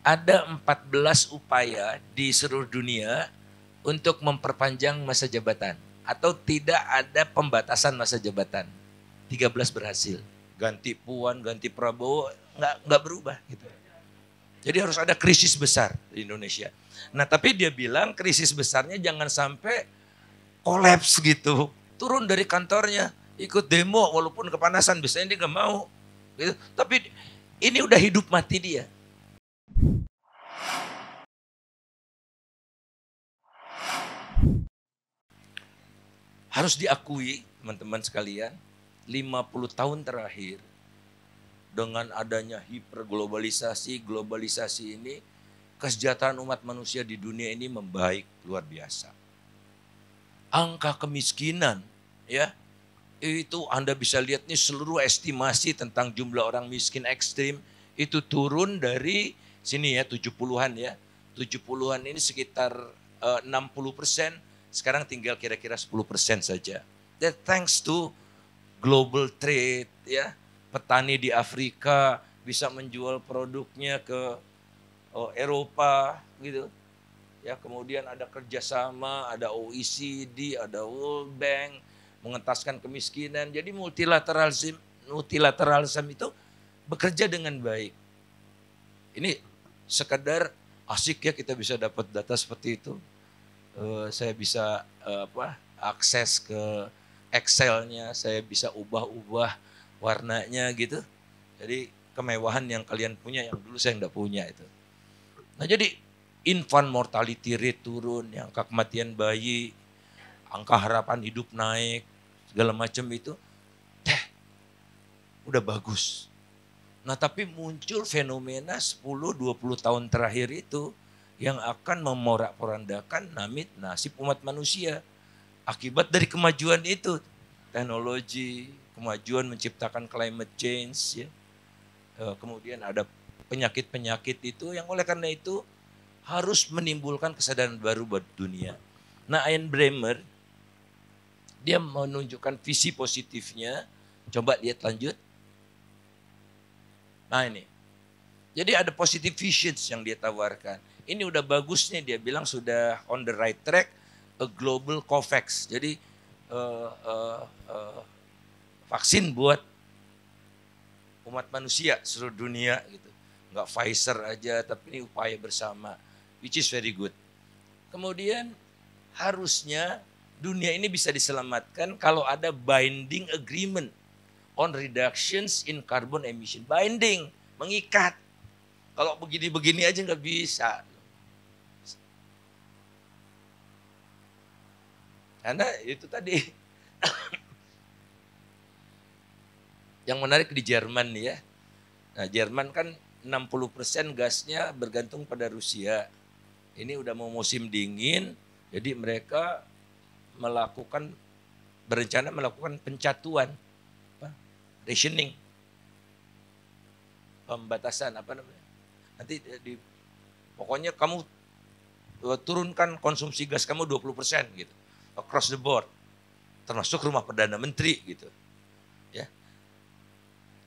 Ada 14 upaya di seluruh dunia untuk memperpanjang masa jabatan. Atau tidak ada pembatasan masa jabatan. 13 berhasil. Ganti Puan, ganti Prabowo, nggak berubah gitu. Jadi harus ada krisis besar di Indonesia. Nah tapi dia bilang krisis besarnya jangan sampai kolaps gitu. Turun dari kantornya, ikut demo walaupun kepanasan. Biasanya dia nggak mau. Gitu. Tapi ini udah hidup mati dia. Harus diakui teman-teman sekalian, 50 tahun terakhir dengan adanya hiperglobalisasi, globalisasi ini, kesejahteraan umat manusia di dunia ini membaik luar biasa. Angka kemiskinan ya, itu Anda bisa lihat nih seluruh estimasi tentang jumlah orang miskin ekstrim itu turun dari sini ya 70-an ya. 70-an ini sekitar 60%, sekarang tinggal kira-kira 10% saja. That thanks to global trade ya. Petani di Afrika bisa menjual produknya ke Eropa gitu. Ya, kemudian ada kerjasama, ada OECD, ada World Bank, mengentaskan kemiskinan. Jadi multilateralisme itu bekerja dengan baik. Ini sekedar asik ya kita bisa dapat data seperti itu. Saya bisa akses ke Excel-nya, saya bisa ubah-ubah warnanya gitu. Jadi kemewahan yang kalian punya yang dulu saya nggak punya itu. Nah jadi infant mortality rate turun, angka kematian bayi, angka harapan hidup naik, segala macam itu, udah bagus. Nah tapi muncul fenomena 10-20 tahun terakhir itu yang akan memorak-porandakan nasib umat manusia. Akibat dari kemajuan itu, teknologi, kemajuan menciptakan climate change, ya. Kemudian ada penyakit-penyakit itu yang oleh karena itu harus menimbulkan kesadaran baru buat dunia. Nah Ian Bremmer, dia menunjukkan visi positifnya, coba lihat lanjut. Nah ini, jadi ada positive visions yang dia tawarkan. Ini udah bagus nih, dia bilang sudah on the right track, a global COVAX. Jadi vaksin buat umat manusia seluruh dunia gitu. Enggak Pfizer aja, tapi ini upaya bersama, which is very good. Kemudian harusnya dunia ini bisa diselamatkan kalau ada binding agreement on reductions in carbon emission. Binding, mengikat. Kalau begini-begini aja nggak bisa. Karena itu tadi yang menarik di Jerman ya. Nah Jerman kan 60% gasnya bergantung pada Rusia. Ini udah mau musim dingin, jadi mereka berencana melakukan pencatuan, rationing, pembatasan nanti pokoknya kamu turunkan konsumsi gas kamu 20% gitu, across the board, termasuk rumah Perdana Menteri gitu, ya.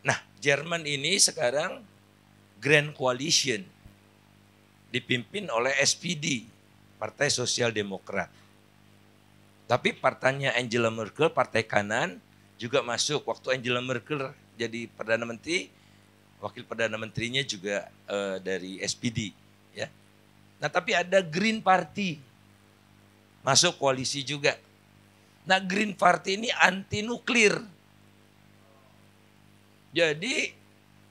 Nah Jerman ini sekarang Grand Coalition dipimpin oleh SPD, Partai Sosial Demokrat. Tapi partainya Angela Merkel, partai kanan, juga masuk. Waktu Angela Merkel jadi Perdana Menteri, wakil Perdana Menterinya juga dari SPD. Ya. Nah tapi ada Green Party, masuk koalisi juga. Nah Green Party ini anti nuklir. Jadi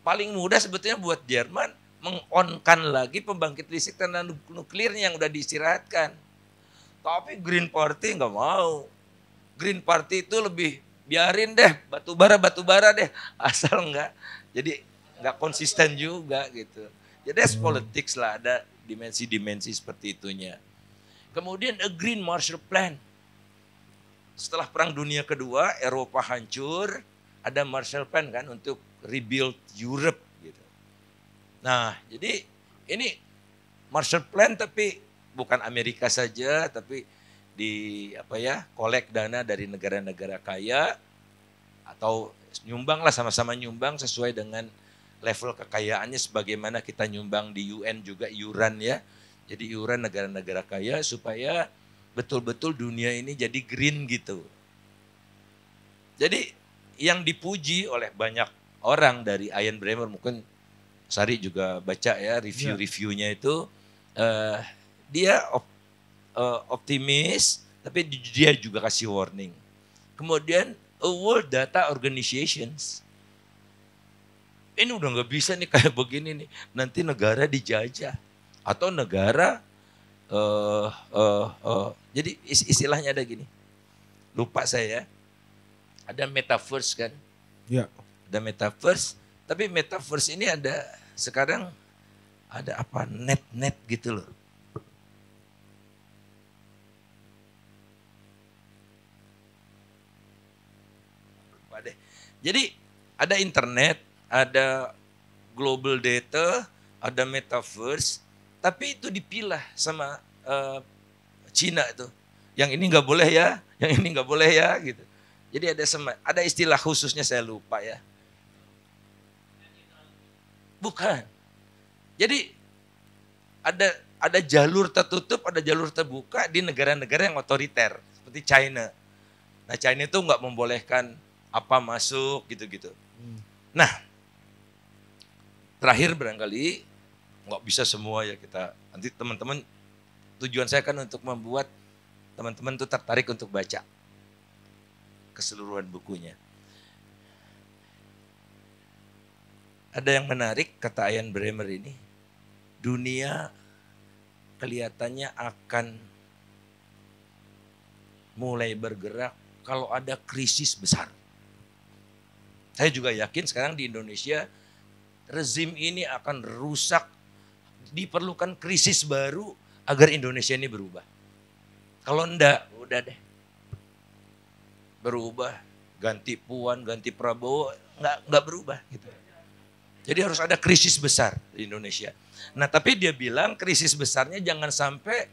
paling mudah sebetulnya buat Jerman mengonkan lagi pembangkit listrik tenaga nuklirnya yang udah diistirahatkan. Tapi Green Party nggak mau. Green Party itu lebih biarin deh batu bara deh, asal nggak. Jadi nggak konsisten juga gitu. Jadi politics lah, ada dimensi-dimensi seperti itunya. Kemudian a Green Marshall Plan. Setelah Perang Dunia Kedua, Eropa hancur, ada Marshall Plan kan untuk rebuild Europe gitu. Nah, jadi ini Marshall Plan tapi bukan Amerika saja, tapi kolek dana dari negara-negara kaya atau nyumbang lah, sama-sama nyumbang sesuai dengan level kekayaannya sebagaimana kita nyumbang di UN juga iuran ya. Jadi iuran negara-negara kaya supaya betul-betul dunia ini jadi green gitu. Jadi yang dipuji oleh banyak orang dari Ian Bremmer, mungkin Sari juga baca ya review-reviewnya itu, dia optimis, tapi dia juga kasih warning. Kemudian World Data Organizations, ini udah nggak bisa nih kayak begini nih, nanti negara dijajah atau negara jadi istilahnya ada gini, lupa saya, ada metaverse kan? Ya. Ada metaverse, tapi metaverse ini ada sekarang ada apa net gitu loh. Lupa deh. Jadi ada internet, ada global data, ada metaverse, tapi itu dipilah sama Cina itu. Yang ini nggak boleh ya, yang ini nggak boleh ya gitu. Jadi ada istilah khususnya saya lupa ya. Bukan. Jadi ada jalur tertutup, ada jalur terbuka di negara-negara yang otoriter seperti China. Nah, China itu nggak membolehkan apa masuk gitu-gitu. Nah, terakhir barangkali nggak bisa semua ya kita. Nanti teman-teman, tujuan saya kan untuk membuat teman-teman tuh tertarik untuk baca keseluruhan bukunya. Ada yang menarik kata Ian Bremmer ini, dunia kelihatannya akan mulai bergerak kalau ada krisis besar. Saya juga yakin sekarang di Indonesia rezim ini akan rusak, diperlukan krisis baru agar Indonesia ini berubah. Kalau enggak, udah deh. Berubah, ganti Puan, ganti Prabowo, enggak berubah gitu. Jadi harus ada krisis besar di Indonesia. Nah, tapi dia bilang krisis besarnya jangan sampai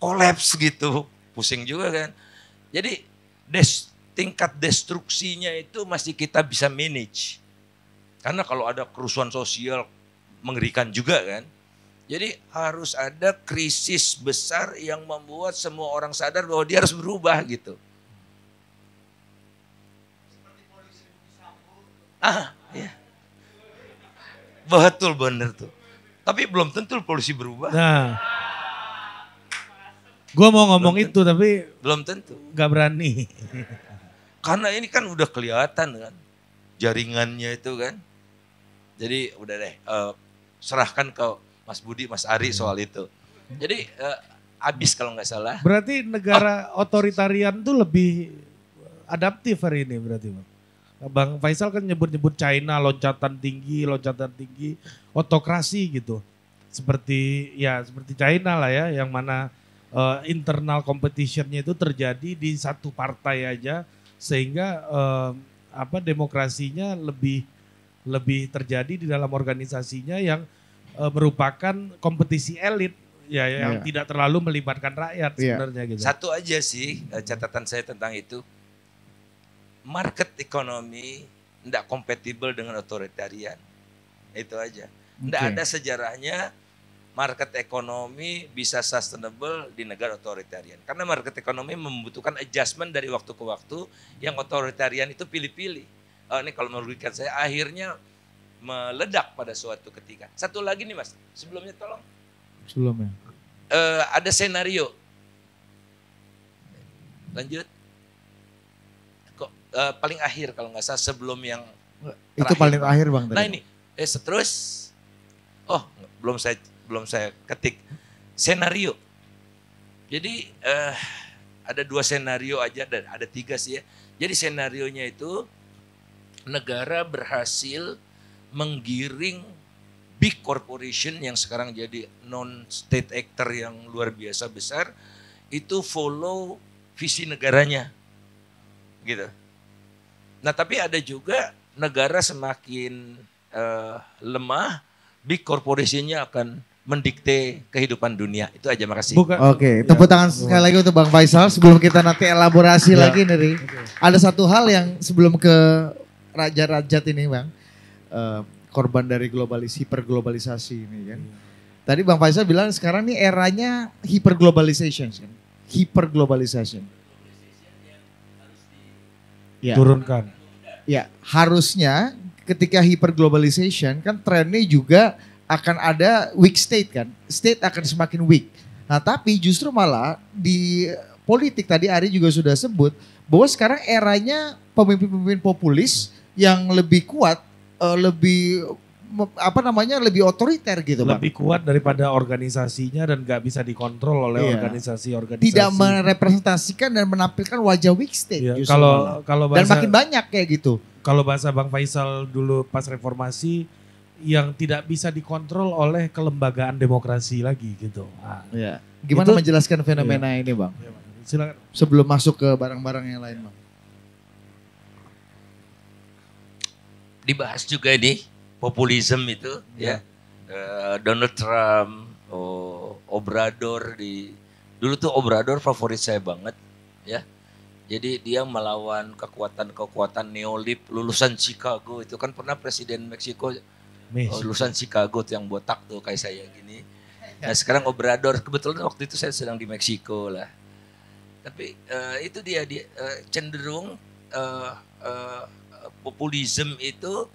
kolaps gitu. Pusing juga kan. Jadi tingkat destruksinya itu masih kita bisa manage. Karena kalau ada kerusuhan sosial mengerikan juga kan. Jadi harus ada krisis besar yang membuat semua orang sadar bahwa dia harus berubah gitu. Ya. Betul bener tuh. Tapi belum tentu polisi berubah. Nah, gue mau ngomong itu tapi belum tentu. Gak berani. Karena ini kan udah kelihatan kan jaringannya itu kan. Jadi udah deh serahkan ke Mas Budi, Mas Ari soal itu. Jadi habis kalau nggak salah. Berarti negara otoritarian tuh lebih adaptif hari ini berarti Bang. Bang Faisal kan nyebut-nyebut China loncatan tinggi, otokrasi gitu. Seperti China lah ya, yang mana internal competition-nya itu terjadi di satu partai aja, sehingga demokrasinya lebih terjadi di dalam organisasinya yang merupakan kompetisi elit ya yang tidak terlalu melibatkan rakyat sebenarnya gitu. Satu aja sih catatan saya tentang itu. Market ekonomi tidak kompatibel dengan otoritarian. Itu aja. Tidak ada sejarahnya market ekonomi bisa sustainable di negara otoritarian. Karena market ekonomi membutuhkan adjustment dari waktu ke waktu, yang otoritarian itu pilih-pilih. Ini kalau merugikan saya, akhirnya meledak pada suatu ketika. Satu lagi nih Mas, sebelumnya tolong. Sebelumnya. Ada senario. Lanjut. Paling akhir kalau nggak salah sebelum yang itu terakhir. paling akhir Bang tadi. Nah ini, terus, belum saya ketik senario. Jadi ada 2 senario aja, dan ada 3 sih ya. Jadi senarionya itu negara berhasil menggiring big corporation yang sekarang jadi non-state actor yang luar biasa besar, itu follow visi negaranya. Gitu. Nah tapi ada juga negara semakin lemah, big corporation-nya akan mendikte kehidupan dunia. Itu aja, makasih. Oke, tepuk tangan sekali lagi untuk Bang Faisal sebelum kita nanti elaborasi lagi nih. Ada satu hal yang sebelum ke Raja Rajat ini Bang. korban dari hiperglobalisasi ini kan. Tadi Bang Faisal bilang sekarang nih eranya hyperglobalization kan. Hyperglobalization. Ya. Turunkan. Ya, harusnya ketika hyperglobalization kan trennya juga akan ada weak state kan. State akan semakin weak. Nah, tapi justru malah di politik tadi Ari juga sudah sebut bahwa sekarang eranya pemimpin-pemimpin populis yang lebih kuat, lebih lebih otoriter gitu Bang. Lebih kuat daripada organisasinya dan gak bisa dikontrol oleh organisasi-organisasi. Tidak merepresentasikan dan menampilkan wajah weak state justru. Kalau dan makin banyak kayak gitu. Kalau bahasa Bang Faisal dulu pas reformasi yang tidak bisa dikontrol oleh kelembagaan demokrasi lagi gitu. Nah, Gimana menjelaskan fenomena ini Bang? Silakan. Sebelum masuk ke barang-barang yang lain Bang. Dibahas juga nih populisme itu Donald Trump, Obrador dulu tuh Obrador favorit saya banget ya. Jadi dia melawan kekuatan neolib lulusan Chicago itu kan pernah presiden Meksiko lulusan Chicago tuh yang botak tuh kayak saya gini. Nah sekarang Obrador kebetulan waktu itu saya sedang di Meksiko lah. Tapi itu dia cenderung populisme itu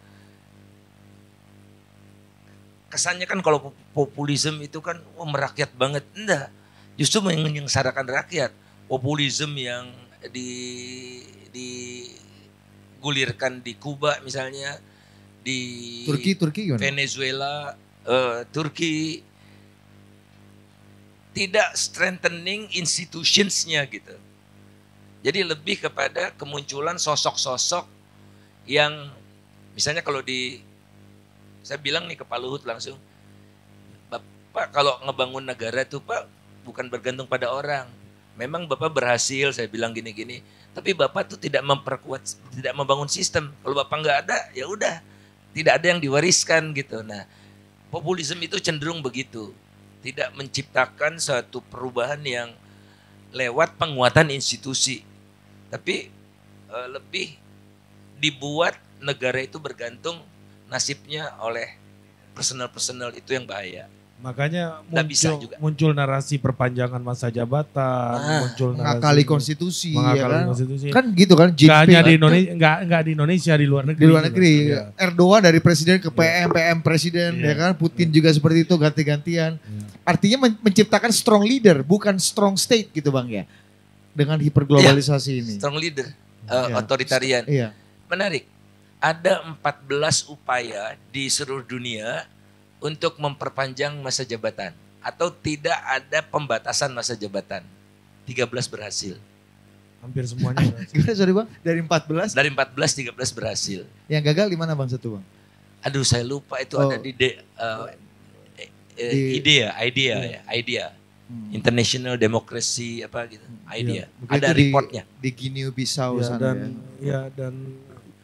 kesannya kan kalau populisme itu kan merakyat banget. Enggak, justru menyengsarakan rakyat. Populisme yang digulirkan di Kuba misalnya, di Turki gimana? Venezuela, Turki tidak strengthening institutions-nya gitu. Jadi lebih kepada kemunculan sosok-sosok yang misalnya kalau saya bilang nih ke Pak Luhut langsung, Bapak kalau ngebangun negara tuh Pak bukan bergantung pada orang. Memang Bapak berhasil, saya bilang gini-gini. Tapi Bapak tuh tidak memperkuat, tidak membangun sistem. Kalau Bapak nggak ada, ya udah, tidak ada yang diwariskan gitu. Nah, populisme itu cenderung begitu, tidak menciptakan suatu perubahan yang lewat penguatan institusi, tapi lebih dibuat negara itu bergantung nasibnya oleh personal itu yang bahaya. Makanya muncul narasi perpanjangan masa jabatan, muncul narasi mengakali konstitusi, konstitusi. Kan gitu kan? Gak hanya di Indonesia, nggak di Indonesia, di luar negeri. Di luar negeri, Erdogan dari presiden ke PM presiden, ya kan? Putin juga seperti itu ganti-gantian. Artinya menciptakan strong leader, bukan strong state gitu Bang ya? Dengan hiperglobalisasi ini. Strong leader, otoritarian. Iya. Menarik. Ada 14 upaya di seluruh dunia untuk memperpanjang masa jabatan. Atau tidak ada pembatasan masa jabatan. 13 berhasil. Hampir semuanya berhasil. Gimana sorry Bang? Dari 14? Dari 14, 13 berhasil. Yang gagal di mana Bang satu Bang? Aduh saya lupa itu ada di IDEA. International Democracy apa gitu. IDEA. Ada reportnya. Di Guinea Bissau sana dan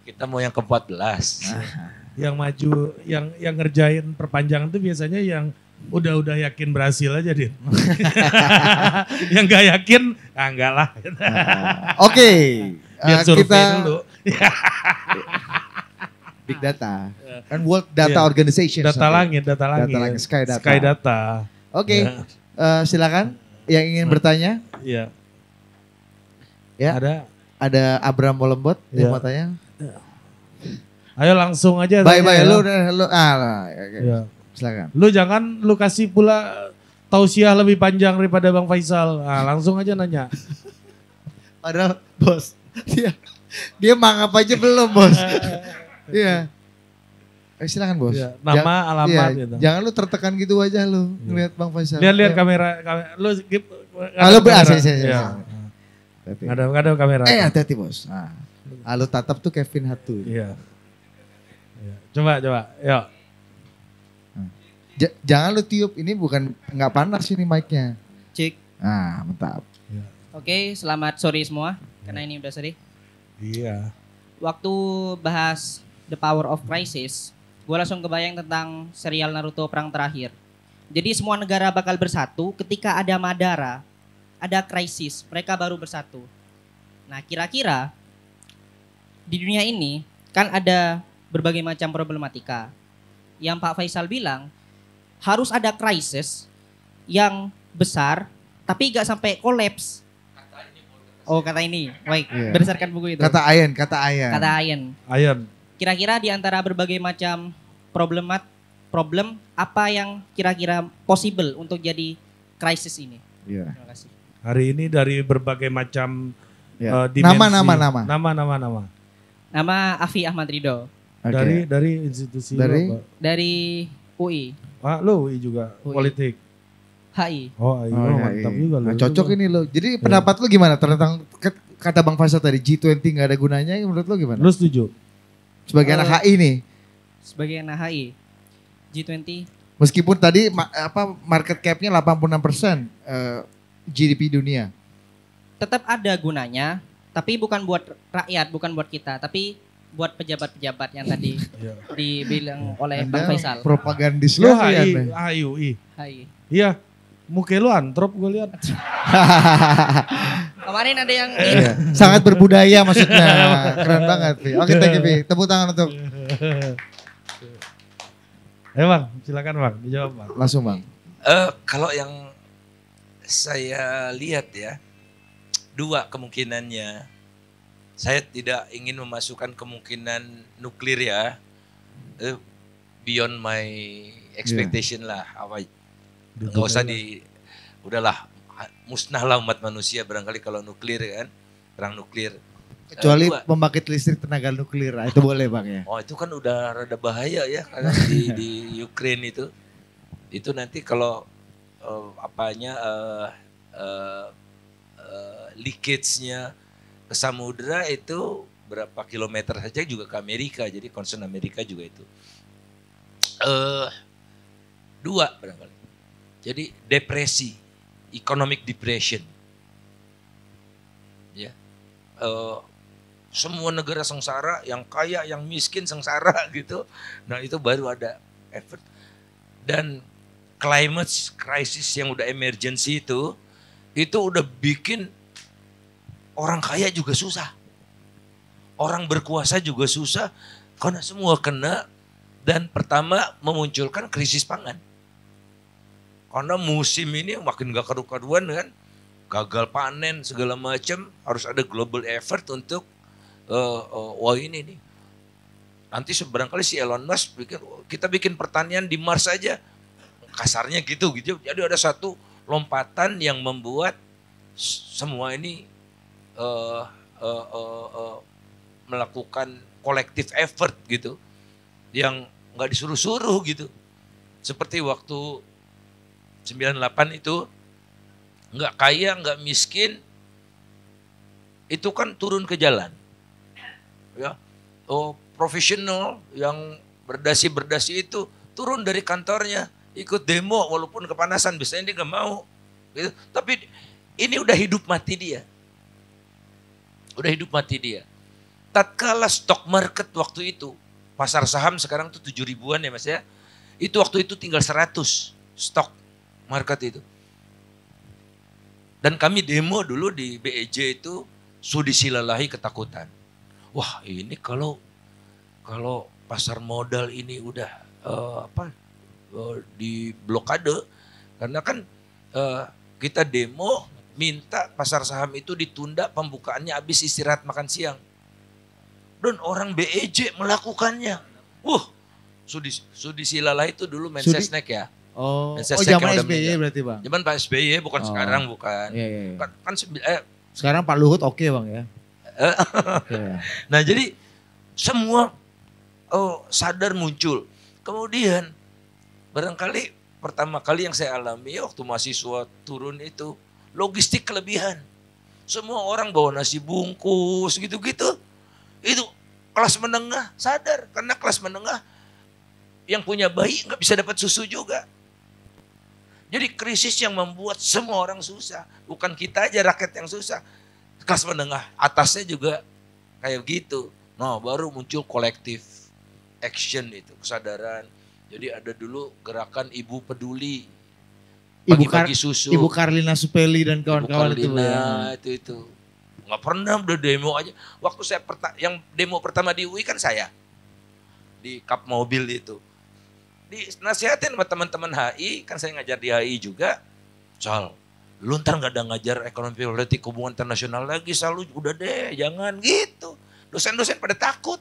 kita mau yang ke-14. Yang maju, yang ngerjain perpanjangan itu biasanya yang udah yakin berhasil aja Din. Yang gak yakin, enggak lah. Oke. Biar survei dulu. Big Data. Kan World Data Organization. Data langit. Sky Data. Oke. Silakan yang ingin bertanya. Iya. Ya. Ada Abraham Molembot yang mau tanya. Ayo langsung aja. Bye lu. Ya. Silakan. Lu jangan lu kasih pula tausiah lebih panjang daripada Bang Faisal. Nah, langsung aja nanya. Padahal bos, dia mangap aja belum bos. Iya. Silakan bos. Ya, nama, alamat gitu. Jangan lu tertekan gitu aja lu ngeliat Bang Faisal. Lihat kamera. Lu skip. Halo berhasil. Ada kamera. Hati-hati bos. Halo tatap tuh Kevin Hatu. Iya. Coba, yuk. Jangan lu tiup, ini nggak panas ini mic-nya. Cik. Mantap. Ya. Oke, selamat sore semua, karena ini udah sore. Iya. Waktu bahas The Power of Crisis, gue langsung kebayang tentang serial Naruto Perang Terakhir. Jadi semua negara bakal bersatu ketika ada Madara, ada krisis, mereka baru bersatu. Nah kira-kira di dunia ini kan ada berbagai macam problematika. yang Pak Faisal bilang, harus ada krisis yang besar tapi gak sampai kolaps. Oh, kata ini. Baik, berdasarkan buku itu. Kata Ayen. Kata Ayen. Kira-kira di antara berbagai macam problem apa yang kira-kira possible untuk jadi krisis ini? Terima kasih. Hari ini dari berbagai macam dimensi. Nama. Nama Afi Ahmad Ridho. Okay. Dari institusi dari UI. Lo UI juga UI. Politik. HI. Mantap juga lo. Nah, cocok ini lo. Jadi pendapat lo gimana tentang kata Bang Faisal tadi G20 nggak ada gunanya? Menurut lo gimana? Lo setuju? Sebagai anak HI nih. Sebagai anak HI. G20. Meskipun tadi market cap-nya 86% GDP dunia. Tetap ada gunanya, tapi bukan buat rakyat, bukan buat kita, tapi buat pejabat-pejabat yang tadi dibilang oleh Bang Faisal. Propagandis lo HI. UI. HI. Iya. Muka lu antrop gue lihat. Kemarin ada yang sangat berbudaya maksudnya. Keren banget, Vi. Oke, thank you, Vi. Tepuk tangan untuk. Bang, silakan Bang, dijawab Bang. Langsung Bang. Kalau yang saya lihat ya, dua kemungkinannya. Saya tidak ingin memasukkan kemungkinan nuklir ya, beyond my expectation lah. Nggak usah udahlah musnahlah umat manusia barangkali kalau nuklir kan, perang nuklir. Kecuali pembangkit listrik tenaga nuklir, itu boleh Bang ya. Oh itu kan udah rada bahaya ya karena di Ukraine itu nanti kalau leakage-nya ke samudera itu berapa kilometer saja juga ke Amerika, jadi concern Amerika juga itu. Dua barangkali. Jadi depresi, economic depression. Ya. Semua negara sengsara, yang kaya, yang miskin sengsara gitu. Nah, itu baru ada effort. Dan climate crisis yang udah emergency itu udah bikin orang kaya juga susah. Orang berkuasa juga susah karena semua kena, dan pertama memunculkan krisis pangan. Karena musim ini makin gak karu-karuan kan, gagal panen segala macam, harus ada global effort untuk wah ini nih. Nanti barangkali si Elon Musk kita bikin pertanian di Mars aja, kasarnya gitu. Jadi ada satu lompatan yang membuat semua ini melakukan collective effort gitu, yang nggak disuruh-suruh gitu. Seperti waktu 98 itu, nggak kaya, nggak miskin, itu kan turun ke jalan. Ya, profesional yang berdasi itu turun dari kantornya, ikut demo walaupun kepanasan, biasanya dia nggak mau. Gitu. Tapi ini udah hidup mati dia. Tatkala stock market waktu itu, pasar saham sekarang tuh 7 ribuan ya Mas ya. Itu waktu itu tinggal 100 stock market itu. Dan kami demo dulu di BEJ itu sudisilalahi ketakutan. Wah ini kalau pasar modal ini udah di blokade, karena kan kita demo minta pasar saham itu ditunda pembukaannya habis istirahat makan siang. Dan orang BEJ melakukannya. Sudisilalahi itu dulu Mensesnek ya. Zaman SBY berarti Bang. Zaman Pak SBY bukan sekarang, bukan. Iya. Kan sekarang Pak Luhut oke Bang ya. Nah jadi semua sadar muncul. Kemudian barangkali pertama kali yang saya alami waktu mahasiswa turun itu, logistik kelebihan. Semua orang bawa nasi bungkus gitu-gitu. Itu kelas menengah sadar, karena kelas menengah yang punya bayi nggak bisa dapat susu juga. Jadi krisis yang membuat semua orang susah. Bukan kita aja rakyat yang susah. Kelas menengah atasnya juga kayak gitu. Nah baru muncul kolektif action itu, kesadaran. Jadi ada dulu gerakan Ibu Peduli. Bagi-bagi susu. Ibu Karlina Supeli dan kawan-kawan itu. Itu. Nggak pernah udah demo aja. Waktu saya yang demo pertama di UI kan saya. Di kap mobil itu. Dinasihatin sama teman-teman HI, kan saya ngajar di HI juga. Sal, lu ntar gak ada ngajar ekonomi politik hubungan internasional lagi, Sal, lu udah deh, jangan gitu. Dosen-dosen pada takut.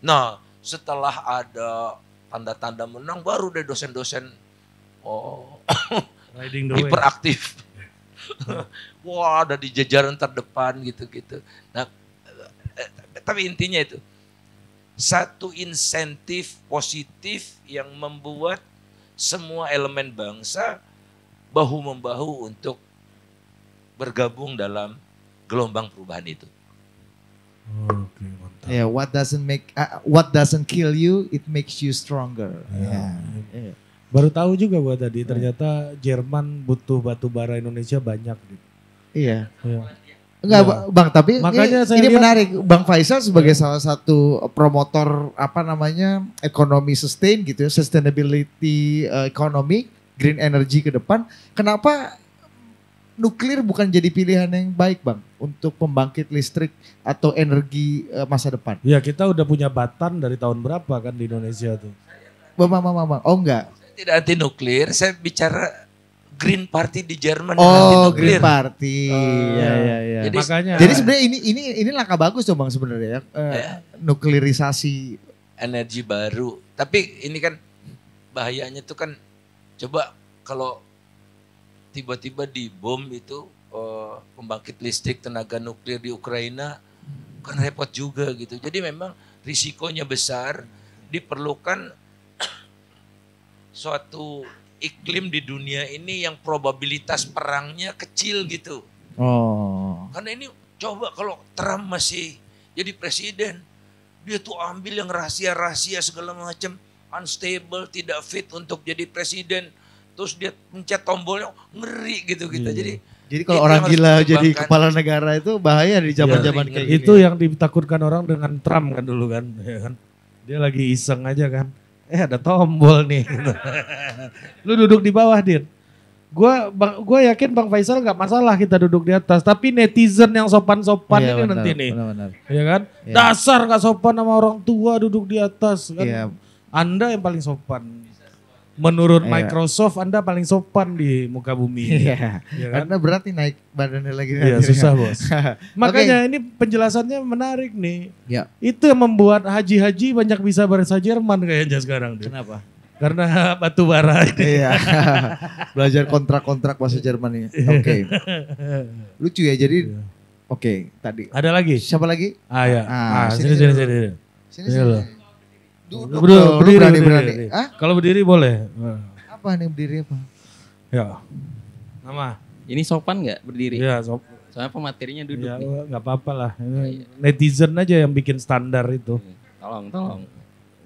Nah, setelah ada tanda-tanda menang, baru deh dosen-dosen Riding the wave. hiperaktif. Wah, ada di jajaran terdepan gitu-gitu. Nah, tapi intinya itu, satu insentif positif yang membuat semua elemen bangsa bahu-membahu untuk bergabung dalam gelombang perubahan itu. Oke, mantap. Ya, what doesn't kill you, it makes you stronger. Ya. Ya. Baru tahu juga gua tadi, ternyata Jerman butuh batu bara Indonesia banyak. Gitu. Iya. Ya. Enggak Ya. Bang, tapi Makanya saya ini lihat- menarik. Bang Faisal sebagai salah satu promotor ekonomi sustain gitu ya, sustainability economy, green energy ke depan. Kenapa nuklir bukan jadi pilihan yang baik Bang untuk pembangkit listrik atau energi masa depan? Ya kita udah punya Batan dari tahun berapa kan di Indonesia tuh. Bang. Oh enggak. Saya tidak anti nuklir, saya bicara Green Party di Jerman yang anti Oh, nuklir. Green Party. Ya. Jadi- Makanya. Jadi sebenarnya ini langkah bagus tuh Bang sebenarnya ya. Nuklirisasi. Energi baru. Tapi ini kan bahayanya tuh kan, coba kalau tiba-tiba dibom itu pembangkit listrik tenaga nuklir di Ukraina, kan repot juga gitu. Jadi memang risikonya besar, diperlukan suatu iklim di dunia ini yang probabilitas perangnya kecil gitu. Oh. Karena ini coba kalau Trump masih jadi presiden, dia tuh ambil yang rahasia-rahasia segala macam, unstable, tidak fit untuk jadi presiden. Terus dia pencet tombolnya, ngeri gitu-gitu. Iya. Jadi kalau Itu orang yang harus gila jadi dikembangkan. kepala negara itu bahaya di zaman-zaman Iya, kayak iya. gini. Itu yang ditakutkan orang dengan Trump kan dulu kan. Ya kan? Dia lagi iseng aja kan. Ada tombol nih. Gitu. Lu duduk di bawah Dir. Gua yakin Bang Faisal nggak masalah kita duduk di atas. Tapi netizen yang sopan-sopan Iya, ini benar, nanti nih. benar-benar. Ya kan? Iya. Dasar nggak sopan sama orang tua duduk di atas kan. Iya. Anda yang paling sopan. Menurut Iya. Microsoft Anda paling sopan di muka bumi. Iya. Ya kan? Karena berat nih naik badannya lagi. Iya nanti. susah bos. Makanya ini penjelasannya menarik nih. Ya. Itu yang membuat haji-haji banyak bisa bahasa Jerman kayaknya sekarang. Dir. Kenapa? Karena batu bara ini. Iya. Belajar kontrak-kontrak bahasa Jerman ini. Oke. Lucu ya jadi. Iya. Oke, tadi. Ada lagi? Siapa lagi? Ya. sini, Sini. Sini. Sini loh. Duduk Berdiri, dong, lu berdiri, berani-berani. berdiri. Hah? Kalau berdiri boleh. Apa nih berdiri apa? Ya. Nama? Ini sopan nggak berdiri? Iya, Soalnya pematerinya duduk ya, nih. nggak apa-apa lah. Iya. Netizen aja yang bikin standar itu. Tolong.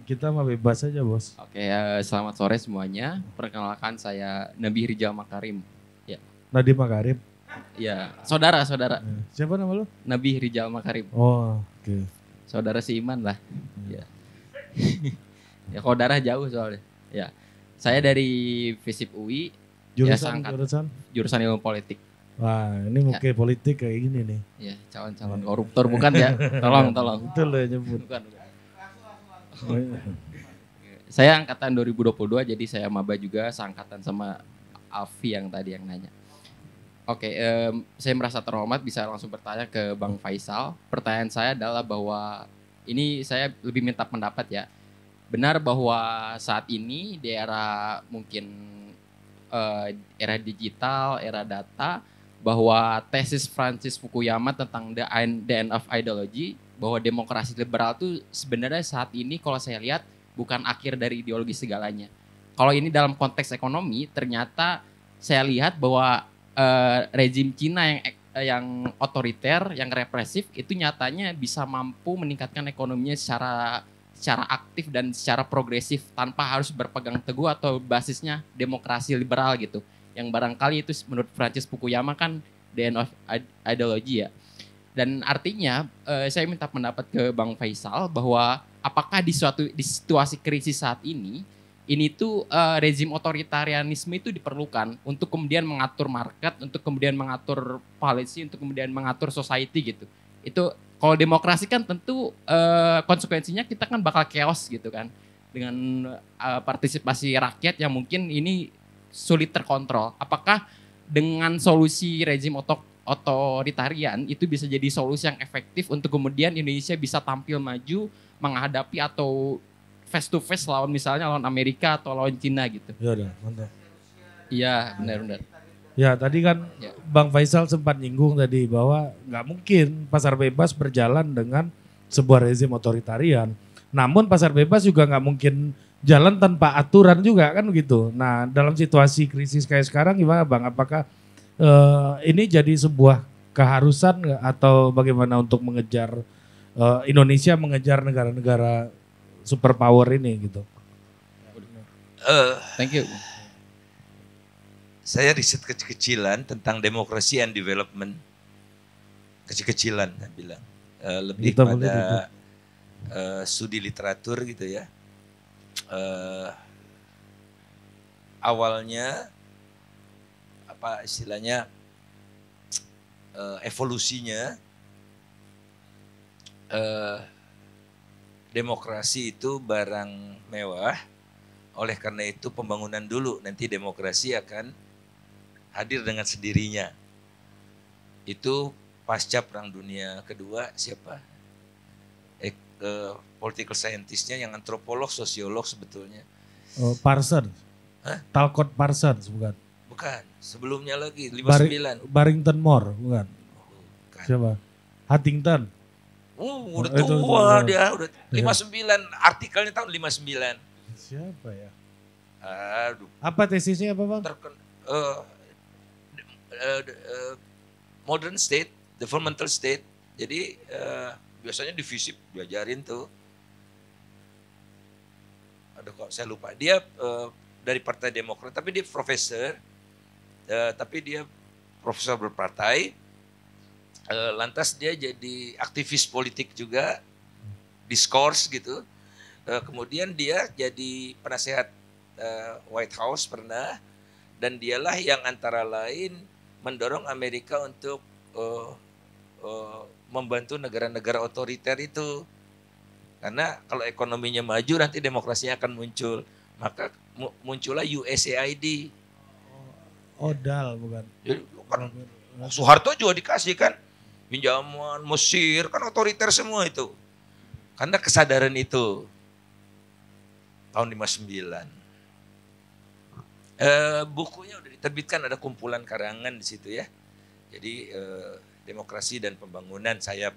Kita mah bebas aja bos. Oke, selamat sore semuanya. Perkenalkan saya Nabi Rijal Makarim. Nadiem Makarim. Ya, saudara. Siapa nama lu? Nabi Rijal Makarim. Oh, oke. Saudara seiman lah. Ya. Ya, kalau darah jauh soalnya. Ya. Saya dari FISIP UI, Jurusan, seangkat. jurusan. jurusan ilmu politik. Wah, ini mau kayak politik kayak gini nih. Ya, calon-calon koruptor bukan ya? Tolong. Itu loh yang nyebut. Bukan. Saya angkatan 2022, jadi saya maba juga, seangkatan sama Alfi yang tadi yang nanya. Oke, saya merasa terhormat bisa langsung bertanya ke Bang Faisal. Pertanyaan saya adalah bahwa ini saya lebih minta pendapat ya. Benar bahwa saat ini di era mungkin era digital, era data, bahwa tesis Francis Fukuyama tentang the end of ideology, bahwa demokrasi liberal itu sebenarnya saat ini kalau saya lihat bukan akhir dari ideologi segalanya. Kalau ini dalam konteks ekonomi, ternyata saya lihat bahwa rezim Cina yang otoriter, yang represif itu nyatanya bisa mampu meningkatkan ekonominya secara aktif dan secara progresif tanpa harus berpegang teguh atau basisnya demokrasi liberal gitu. Yang barangkali itu menurut Francis Fukuyama kan the end of ideology ya. Dan artinya saya minta pendapat ke Bang Faisal bahwa apakah di situasi krisis saat ini tuh rezim otoritarianisme itu diperlukan untuk kemudian mengatur market, untuk kemudian mengatur policy, untuk kemudian mengatur society gitu. Itu kalau demokrasi kan tentu konsekuensinya kita kan bakal chaos gitu kan. dengan partisipasi rakyat yang mungkin ini sulit terkontrol. Apakah dengan solusi rezim otoritarian itu bisa jadi solusi yang efektif untuk kemudian Indonesia bisa tampil maju menghadapi atau face to face lawan misalnya lawan Amerika atau lawan Cina gitu? Ya udah, mantap. Iya, benar-benar. Ya tadi kan Ya. Bang Faisal sempat nyinggung tadi bahwa nggak mungkin pasar bebas berjalan dengan sebuah rezim otoritarian. Namun pasar bebas juga nggak mungkin jalan tanpa aturan juga kan begitu. Nah dalam situasi krisis kayak sekarang gimana Bang? Apakah ini jadi sebuah keharusan nggak atau bagaimana untuk mengejar Indonesia mengejar negara-negara superpower ini gitu? Thank you. Saya riset kecil-kecilan tentang demokrasi and development. Kecil-kecilan saya bilang. Lebih Kita boleh pada studi literatur gitu ya. Awalnya apa istilahnya evolusinya demokrasi itu barang mewah. Oleh karena itu pembangunan dulu, nanti demokrasi akan hadir dengan sendirinya. Itu pasca Perang Dunia Kedua siapa? Political scientist-nya yang antropolog, sosiolog sebetulnya. Parsons, Hah? Talcott Parsons bukan? Bukan, sebelumnya lagi 59. Barrington Moore bukan? Bukan. Siapa? Huntington. Udah Itu tua itu. dia, udah 59, artikelnya tahun 59. Siapa ya? Aduh, Apa tesisnya apa Bang? modern state, developmental state. Jadi biasanya di FISIP diajarin tuh. Aduh kok saya lupa. Dia dari Partai Demokrat, tapi dia profesor. Tapi dia profesor berpartai. Lantas dia jadi aktivis politik juga, diskurs gitu. Kemudian dia jadi penasehat White House pernah, dan dialah yang antara lain mendorong Amerika untuk membantu negara-negara otoriter itu. Karena kalau ekonominya maju nanti demokrasinya akan muncul. Maka muncullah USAID. Odal bukan? Jadi, kan Soeharto juga dikasih kan pinjaman Mesir, kan otoriter semua itu. Karena kesadaran itu tahun 59. Bukunya udah diterbitkan, ada kumpulan karangan di situ ya. Jadi demokrasi dan pembangunan, saya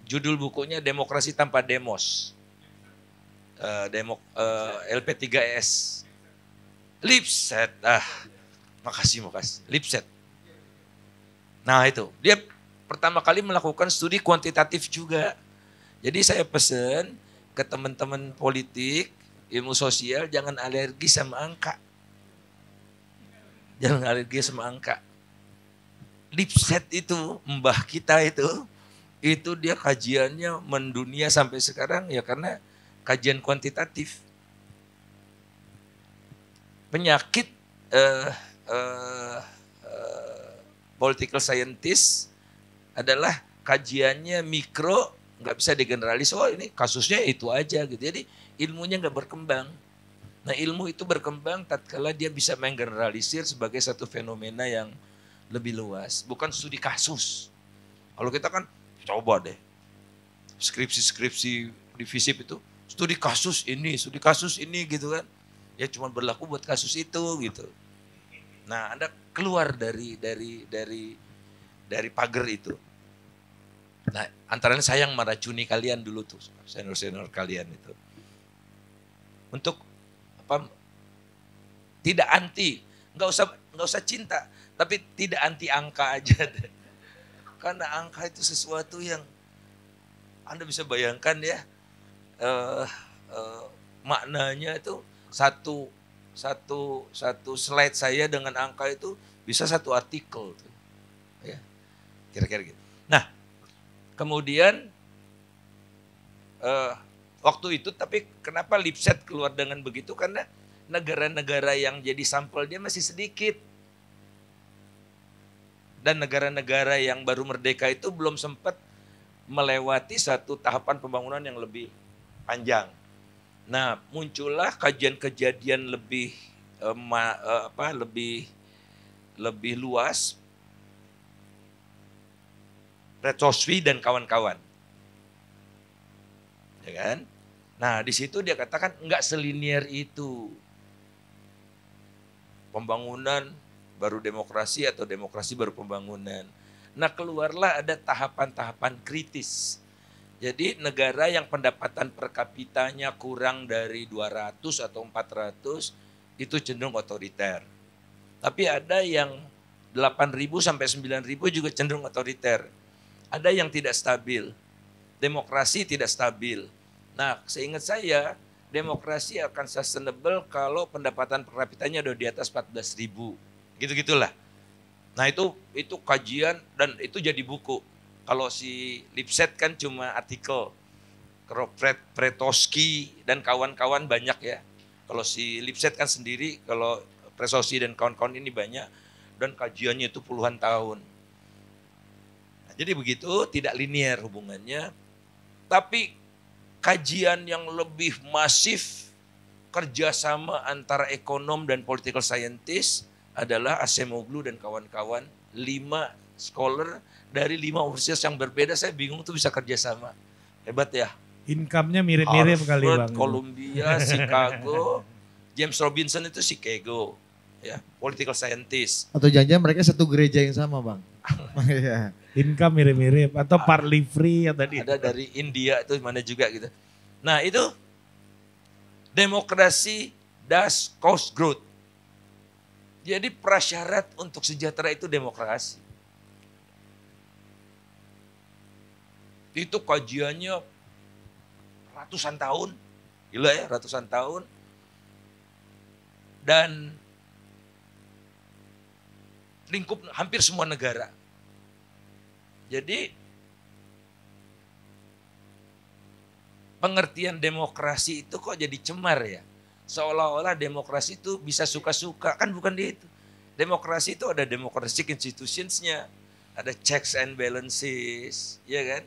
judul bukunya Demokrasi Tanpa Demos. LP3S. Lipset. Makasih. Lipset. Nah itu, dia pertama kali melakukan studi kuantitatif juga. Jadi saya pesan ke teman-teman politik, ilmu sosial, jangan alergi sama angka. Jangan alergi sama angka. Lipset itu, mbah kita itu dia kajiannya mendunia sampai sekarang ya karena kajian kuantitatif. Penyakit political scientist adalah kajiannya mikro, nggak bisa digeneralis. Oh ini kasusnya itu aja gitu. Jadi ilmunya nggak berkembang. Nah ilmu itu berkembang tatkala dia bisa menggeneralisir sebagai satu fenomena yang lebih luas. Bukan studi kasus. Kalau kita kan coba deh skripsi di FISIP itu studi kasus ini gitu kan. Ya cuma berlaku buat kasus itu gitu. Nah, Anda keluar dari pagar itu. Nah, antaranya saya yang meracuni kalian dulu tuh, senior kalian itu. Untuk apa? Tidak anti, nggak usah cinta, tapi tidak anti angka aja deh. Karena angka itu sesuatu yang Anda bisa bayangkan ya, maknanya itu satu slide saya dengan angka itu bisa satu artikel tuh. Ya. Kira-kira gitu. Nah, kemudian waktu itu tapi kenapa Lipset keluar dengan begitu? Karena negara-negara yang jadi sampel dia masih sedikit. Dan negara-negara yang baru merdeka itu belum sempat melewati satu tahapan pembangunan yang lebih panjang. Nah, muncullah kajian kejadian lebih lebih luas, Retoswi dan kawan-kawan. Ya kan? Nah, di situ dia katakan enggak selinier itu. Pembangunan baru demokrasi atau demokrasi baru pembangunan. Nah, keluarlah ada tahapan-tahapan kritis. Jadi negara yang pendapatan per kapitanya kurang dari 200 atau 400 itu cenderung otoriter. Tapi ada yang 8.000 sampai 9.000 juga cenderung otoriter. Ada yang tidak stabil. Demokrasi tidak stabil. Nah, seingat saya demokrasi akan sustainable kalau pendapatan per kapitanya udah di atas 14.000. Gitu-gitulah. Nah, itu kajian dan itu jadi buku. Kalau si Lipset kan cuma artikel. Kalau Pretosky dan kawan-kawan banyak ya. Kalau si Lipset kan sendiri, kalau Pretosky dan kawan-kawan ini banyak. Dan kajiannya itu puluhan tahun. Nah, jadi begitu, tidak linear hubungannya. Tapi kajian yang lebih masif, kerjasama antara ekonom dan political scientist adalah Acemoglu dan kawan-kawan. 5 scholar dari 5 universitas yang berbeda, saya bingung tuh bisa kerjasama. Hebat ya. Income-nya mirip-mirip kali Bang. Columbia, Chicago, James Robinson itu Chicago. Ya, political scientist. Atau jangan-jangan mereka satu gereja yang sama Bang. Iya. Income mirip-mirip atau partly free ya tadi. Ada dari India itu mana juga gitu. Nah itu demokrasi does cause growth. Jadi prasyarat untuk sejahtera itu demokrasi. Itu kajiannya ratusan tahun. Gila ya, ratusan tahun. Dan lingkup hampir semua negara. Jadi pengertian demokrasi itu kok jadi cemar ya. Seolah-olah demokrasi itu bisa suka-suka, kan bukan itu. Demokrasi itu ada democratic institutions-nya, ada checks and balances, ya kan?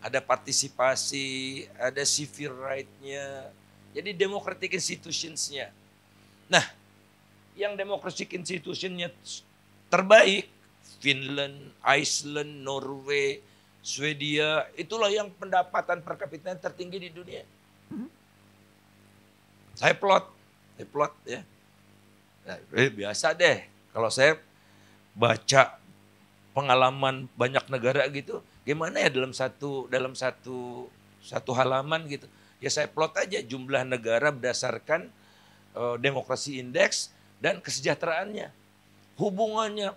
Ada partisipasi, ada civil right-nya. Jadi democratic institutions-nya. Nah, yang democratic institution-nya terbaik, Finland, Iceland, Norway, Swedia, itulah yang pendapatan per kapita tertinggi di dunia. Saya plot ya. Nah, biasa deh, kalau saya baca pengalaman banyak negara gitu, gimana ya dalam satu halaman gitu. Ya saya plot aja jumlah negara berdasarkan demokrasi indeks dan kesejahteraannya. Hubungannya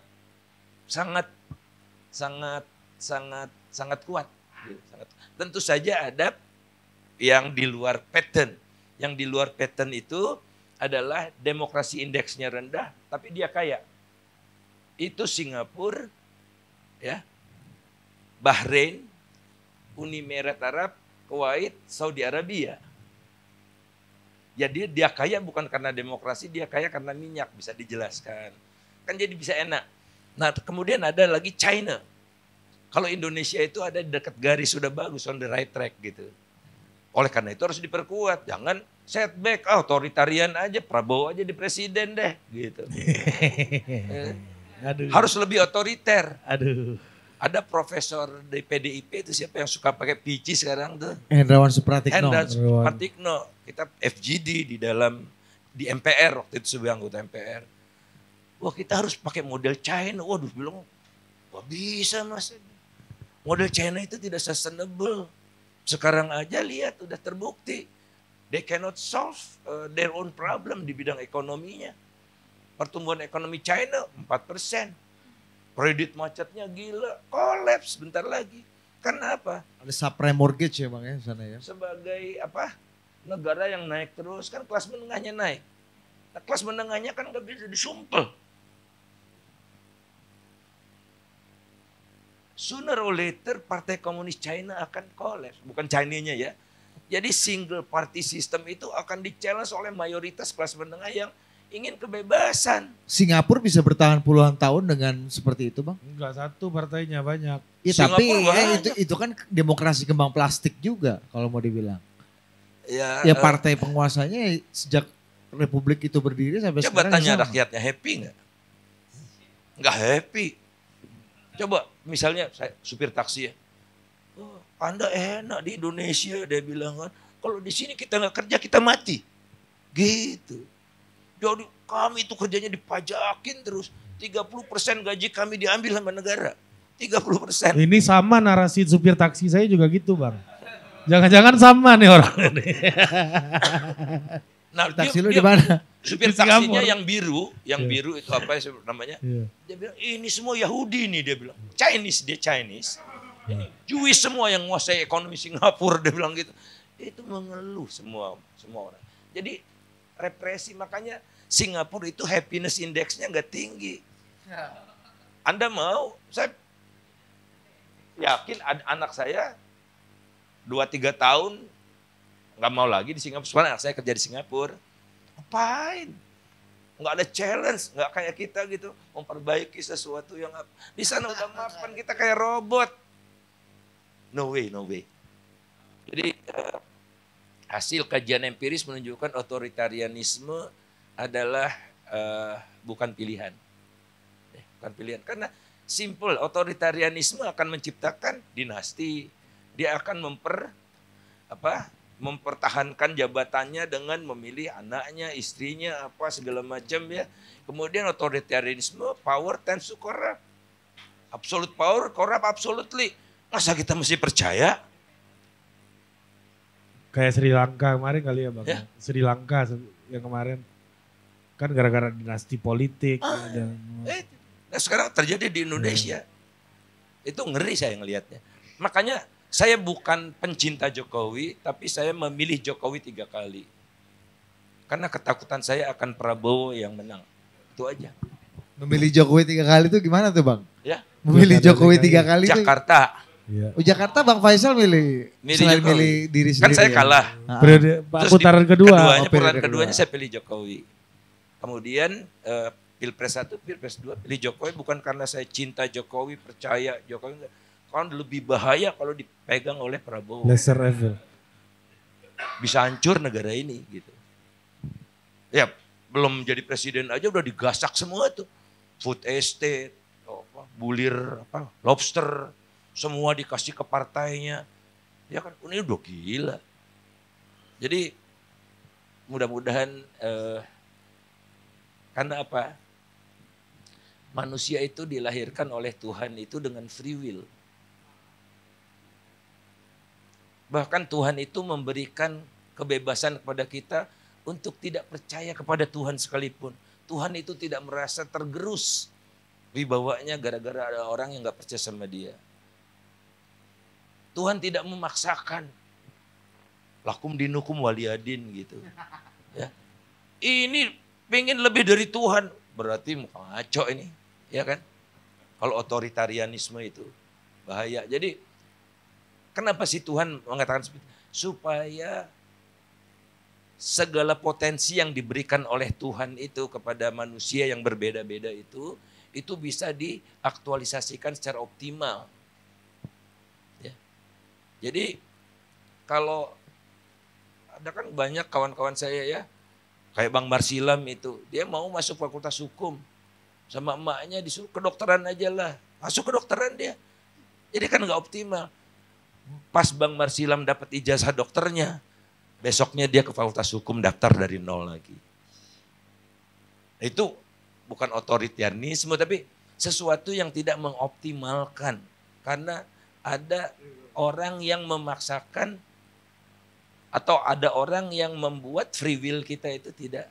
sangat kuat. Tentu saja ada yang di luar pattern. Yang di luar pattern itu adalah demokrasi indeksnya rendah, tapi dia kaya. Itu Singapura, ya, Bahrain, Uni Emirat Arab, Kuwait, Saudi Arabia. Jadi dia kaya bukan karena demokrasi, dia kaya karena minyak, bisa dijelaskan. Kan jadi bisa enak. Nah kemudian ada lagi China. Kalau Indonesia itu ada di dekat garis sudah bagus, on the right track gitu. Oleh karena itu harus diperkuat, jangan setback, otoritarian aja, Prabowo aja di presiden deh gitu. Aduh. Harus lebih otoriter. Aduh. Ada profesor di PDIP itu siapa yang suka pakai pici sekarang tuh? Hendrawan Supratikno. Hendrawan Supratikno. Kita FGD di MPR waktu itu sebagai anggota MPR. Wah kita harus pakai model China. Waduh bilang, wah bisa mas. Model China itu tidak sustainable. Sekarang aja lihat udah terbukti. They cannot solve their own problem di bidang ekonominya. Pertumbuhan ekonomi China 4%. Kredit macetnya gila, kolaps bentar lagi. Karena apa? Ada subprime mortgage ya Bang ya sana ya. Sebagai apa? Negara yang naik terus kan kelas menengahnya naik. Nah, kelas menengahnya kan gak bisa disumpel. Sooner or later Partai Komunis China akan kolaps. Bukan Chinanya ya. Jadi single party system itu akan di-challenge oleh mayoritas kelas menengah yang ingin kebebasan. Singapura bisa bertahan puluhan tahun dengan seperti itu Bang? Enggak, satu partainya banyak. Ya, tapi itu kan demokrasi kembang plastik juga kalau mau dibilang. Ya partai penguasanya sejak Republik itu berdiri sampai coba sekarang tanya sama. rakyatnya happy nggak? Nggak happy. Coba misalnya saya supir taksi ya. "Oh, Anda enak di Indonesia," dia bilang kan. "Kalau di sini kita nggak kerja kita mati." Gitu. Jadi kami itu kerjanya dipajakin terus. 30% gaji kami diambil sama negara. 30%. Ini sama narasi supir taksi saya juga gitu bang. Jangan-jangan sama nih orang ini. Nah, Taksi lu di mana? supir Di taksinya Singapura. yang biru Iya. itu apa ya namanya? Iya. Dia bilang, ini semua Yahudi nih, dia bilang. Chinese, dia Chinese. Jewish semua yang menguasai ekonomi Singapura, dia bilang gitu. Itu mengeluh semua orang. Jadi represi, makanya Singapura itu happiness index-nya nggak tinggi. Anda mau, saya yakin anak saya 2-3 tahun nggak mau lagi di Singapura. Soalnya anak saya kerja di Singapura. Ngapain? Nggak ada challenge, nggak kayak kita gitu. Memperbaiki sesuatu yang di sana udah mapan, kita kayak robot. No way, no way. Jadi hasil kajian empiris menunjukkan otoritarianisme adalah bukan pilihan. Bukan pilihan. Karena simple, otoritarianisme akan menciptakan dinasti. Dia akan mempertahankan jabatannya dengan memilih anaknya, istrinya, apa segala macam ya. Kemudian otoritarianisme, power tends to corrupt. Absolute power, corrupt absolutely. Masa kita mesti percaya? Kayak Sri Lanka kemarin kali ya bang. Ya. Sri Lanka yang kemarin. Kan gara-gara dinasti politik. Nah sekarang terjadi di Indonesia. Itu ngeri saya ngelihatnya. Makanya saya bukan pencinta Jokowi, tapi saya memilih Jokowi 3 kali. Karena ketakutan saya akan Prabowo yang menang. Itu aja. Memilih Jokowi 3 kali itu gimana tuh bang? Ya. Memilih Pilkada Jokowi DKI. 3 kali itu. Iya. Jakarta. Oh, Jakarta Bang Faisal milih selain Jokowi. milih diri Kan sendiri. saya ya? kalah. Ah. Periode putaran kedua. periode Putaran kedua. keduanya saya pilih Jokowi. Kemudian Pilpres 1, Pilpres 2 pilih Jokowi bukan karena saya cinta Jokowi, percaya Jokowi. Enggak. Kan lebih bahaya kalau dipegang oleh Prabowo. Lesser evil. Bisa hancur negara ini gitu. Ya, belum jadi presiden aja udah digasak semua tuh. Food estate, bulir, lobster, semua dikasih ke partainya. Ya kan, ini udah gila. Jadi mudah-mudahan karena apa? Manusia itu dilahirkan oleh Tuhan itu dengan free will. Bahkan Tuhan itu memberikan kebebasan kepada kita untuk tidak percaya kepada Tuhan sekalipun. Tuhan itu tidak merasa tergerus wibawanya gara-gara ada orang yang gak percaya sama dia. Tuhan tidak memaksakan. Lakum dinukum waliyadin gitu. Ya. Ini pengen lebih dari Tuhan. Berarti ngaco ini. Ya kan? Kalau otoritarianisme itu bahaya. Jadi kenapa sih Tuhan mengatakan seperti itu? Supaya segala potensi yang diberikan oleh Tuhan itu kepada manusia yang berbeda-beda itu bisa diaktualisasikan secara optimal. Ya. Jadi kalau ada kan banyak kawan-kawan saya ya, kayak Bang Marsilam itu, dia mau masuk fakultas hukum, sama emaknya disuruh kedokteran aja lah, masuk kedokteran dia. Jadi kan nggak optimal. Pas Bang Marsilam dapat ijazah dokternya, besoknya dia ke fakultas hukum daftar dari nol lagi. Itu bukan otoritarianisme tapi sesuatu yang tidak mengoptimalkan. Karena ada orang yang memaksakan atau ada orang yang membuat free will kita itu tidak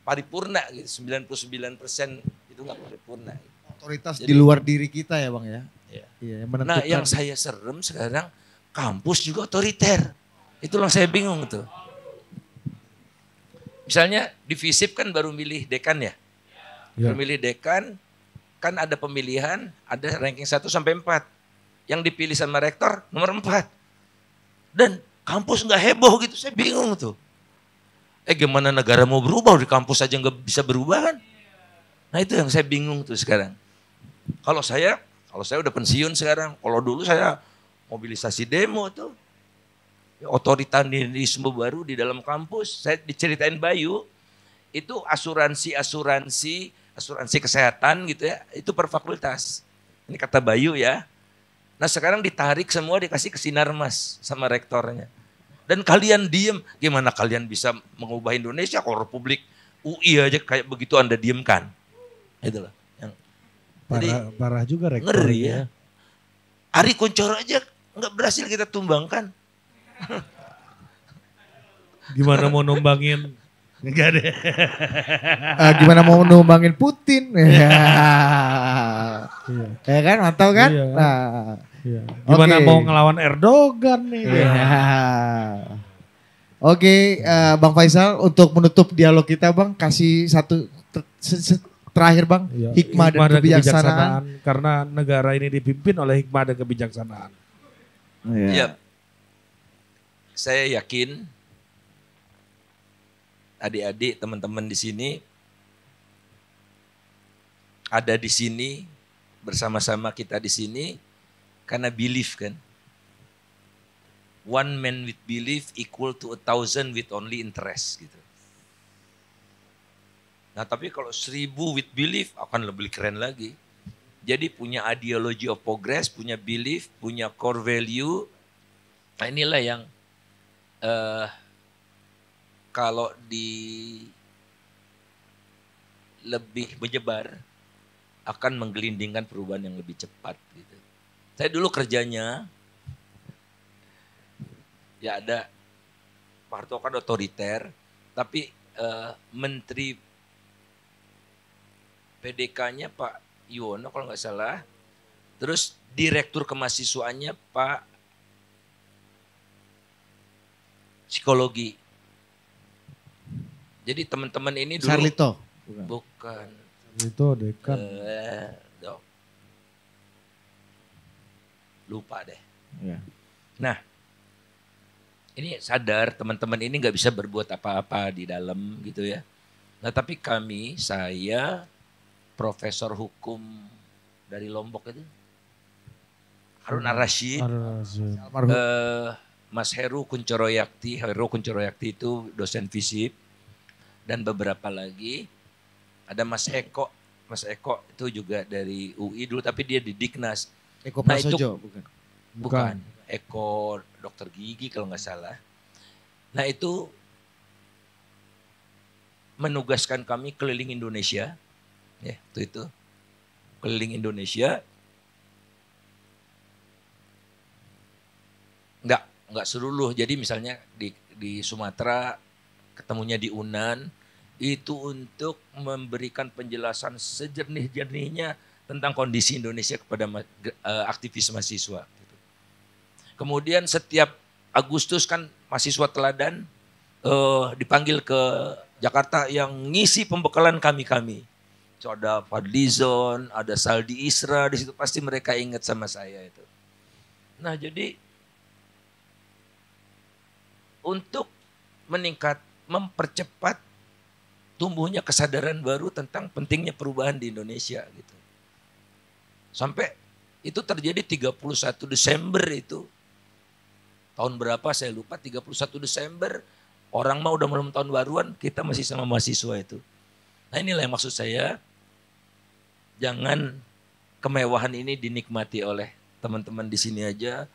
paripurna gitu. 99% itu nggak paripurna. Otoritas Jadi- di luar diri kita ya Bang ya. Ya. Iya, yang Nah menentukan. yang saya serem sekarang kampus juga otoriter. Itulah saya bingung tuh. Misalnya di FISIP kan baru milih dekan ya. Ya. Baru milih dekan, kan ada pemilihan, ada ranking 1 sampai 4. Yang dipilih sama rektor nomor 4. Dan kampus nggak heboh gitu, saya bingung tuh. Gimana negara mau berubah di kampus aja nggak bisa berubah kan? Nah itu yang saya bingung tuh sekarang. Kalau saya udah pensiun sekarang. Kalau dulu saya mobilisasi demo tuh. Otoritarianisme baru di dalam kampus. Saya diceritain Bayu, itu asuransi kesehatan gitu ya, itu per fakultas. Ini kata Bayu ya. Nah sekarang ditarik semua dikasih ke Sinarmas sama rektornya. Dan kalian diem, gimana kalian bisa mengubah Indonesia kalau Republik UI aja kayak begitu Anda diemkan. Itulah. Parah juga rektor. Ngeri ya. Ari Kuncoro aja nggak berhasil kita tumbangkan. Gimana mau numbangin? Enggak deh. Gimana mau numbangin Putin? Ya, ya kan, mantap kan? Iya. Nah, Iya. Gimana Oke. mau ngelawan Erdogan nih? ya. Oke, Bang Faisal, untuk menutup dialog kita, Bang, kasih satu terakhir, Bang, Iya, hikmah dan kebijaksanaan. Karena negara ini dipimpin oleh hikmah dan kebijaksanaan. Ya. Saya yakin adik-adik, teman-teman di sini ada di sini bersama-sama kita di sini karena belief kan. One man with belief equal to 1,000 with only interest gitu. Nah tapi kalau 1,000 with belief akan lebih keren lagi. Jadi punya ideology of progress, punya belief, punya core value. Nah inilah yang kalau lebih menyebar akan menggelindingkan perubahan yang lebih cepat gitu. Saya dulu kerjanya ya ada Pak Harto kan otoriter, tapi menteri PDK-nya Pak Yuwono kalau nggak salah, terus direktur kemahasiswaannya Pak Psikologi. Jadi teman-teman ini dulu Sarlito. bukan Itu dekan. lupa deh. Ya. Nah, ini sadar teman-teman ini nggak bisa berbuat apa-apa di dalam gitu ya. Nah tapi saya profesor hukum dari Lombok itu, Harun Ar-Rasyid, Mas Heru Kuncoroyakti itu dosen FISIP, dan beberapa lagi. Ada Mas Eko itu juga dari UI dulu tapi dia di Diknas. Eko Nah, itu- Prasojo, Bukan. Eko dokter gigi kalau nggak salah. Nah itu menugaskan kami keliling Indonesia. Ya, itu. Keliling Indonesia. Enggak seluruh. Jadi misalnya di Sumatera ketemunya di Unan itu untuk memberikan penjelasan sejernih-jernihnya tentang kondisi Indonesia kepada aktivis mahasiswa. Gitu. Kemudian setiap Agustus kan mahasiswa teladan dipanggil ke Jakarta yang ngisi pembekalan kami. So, ada Fadlizon, ada Saldi Isra, di situ pasti mereka ingat sama saya itu. Nah jadi untuk mempercepat tumbuhnya kesadaran baru tentang pentingnya perubahan di Indonesia gitu. Sampai itu terjadi 31 Desember itu. Tahun berapa saya lupa, 31 Desember. Orang mah udah malam tahun baruan, kita masih sama mahasiswa itu. Nah inilah yang maksud saya, jangan kemewahan ini dinikmati oleh teman-teman di sini aja.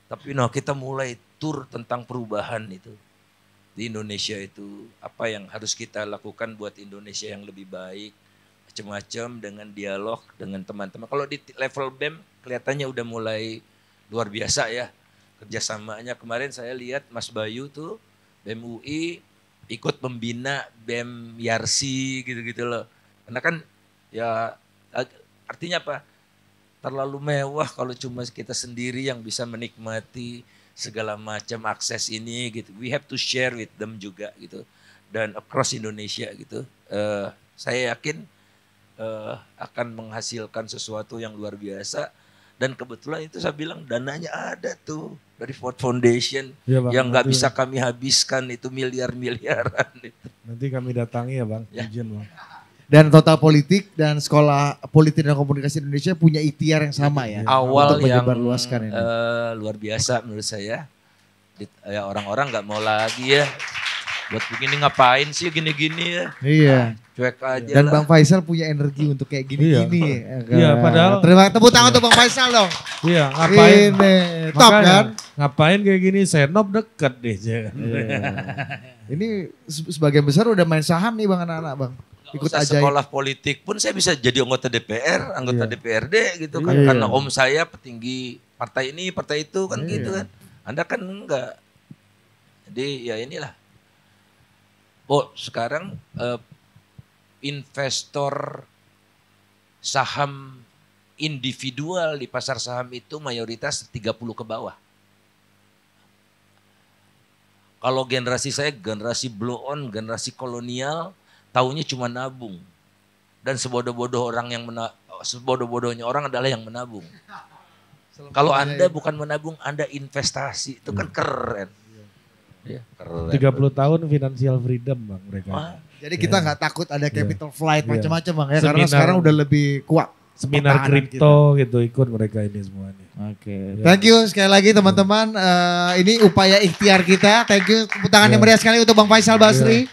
Tapi kita mulai tur tentang perubahan itu. Di Indonesia itu apa yang harus kita lakukan buat Indonesia yang lebih baik, macam-macam dengan dialog dengan teman-teman. Kalau di level BEM kelihatannya udah mulai luar biasa ya kerjasamanya. Kemarin saya lihat Mas Bayu tuh BEM UI ikut membina BEM Yarsi gitu-gitu loh. Karena kan ya artinya apa? Terlalu mewah kalau cuma kita sendiri yang bisa menikmati segala macam akses ini gitu. We have to share with them juga gitu. Dan across Indonesia gitu. Saya yakin akan menghasilkan sesuatu yang luar biasa. Dan kebetulan itu saya bilang dananya ada tuh dari Ford Foundation Ya, Bang, yang nggak nanti- bisa kami habiskan itu miliar-miliaran. Nanti kami datangi ya Bang, Ya. izin Bang. Dan Total Politik dan Sekolah Politik dan Komunikasi Indonesia punya ikhtiar yang sama ya. Awal untuk yang menyebarluaskan ini. luar biasa menurut saya. Ya orang-orang nggak mau lagi ya. Buat begini ngapain sih gini-gini ya. Iya. Cuek aja Dan lah. Bang Faisal punya energi untuk kayak gini-gini. Iya, padahal- Terima tepuk tangan untuk Bang Faisal dong. Iya, ngapain? Ini top Makanya, kan? Ngapain kayak gini? Senop deket deh. jangan. Iya. Ini sebagian besar udah main saham nih Bang anak-anak Bang. Ikut Ikut aja. sekolah politik pun saya bisa jadi anggota DPR, anggota Iya. DPRD gitu kan. Iya. Karena om saya petinggi partai ini, partai itu kan Iya. gitu kan. Anda kan enggak. Jadi ya inilah. Oh sekarang investor saham individual di pasar saham itu mayoritas 30 ke bawah. Kalau generasi saya, generasi blow on, generasi kolonial, taunya cuma nabung. Dan sebodoh-bodohnya orang adalah yang menabung. Kalau Anda bukan menabung, Anda investasi, itu kan keren. Ya, keren. 30 tahun financial freedom Bang mereka. Wah, Jadi kita nggak takut ada capital flight Iya. macam-macam Bang ya. Karena Seminar- sekarang udah lebih kuat. Seminar pertahanan kripto gitu ikut mereka ini semua nih. Oke. Ya. Thank you sekali lagi teman-teman. Ini upaya ikhtiar kita. Thank you tepuk tangan yang Ya. meriah sekali untuk Bang Faisal Basri.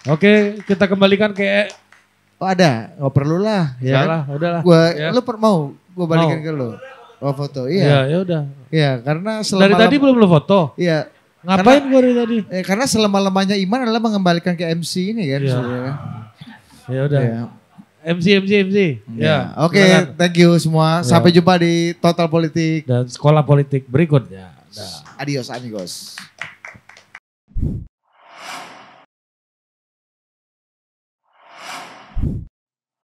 Oke, kita kembalikan ke Oh ada, nggak perlu lah. Ya kan? salah, udahlah. Gua, Ya. lu mau gue balikin Mau. ke lu. Oh foto, Ya, iya. ya udah. Iya, karena Dari tadi belum lo foto. Iya, Ngapain gua dari tadi? karena selama-lamanya iman adalah mengembalikan ke MC ini kan. Iya. sebenarnya. Ya udah. Iya. MC. Ya, oke, silakan. thank you semua. Ya. Sampai jumpa di Total Politik. Dan sekolah politik berikutnya. Dah. Adios amigos.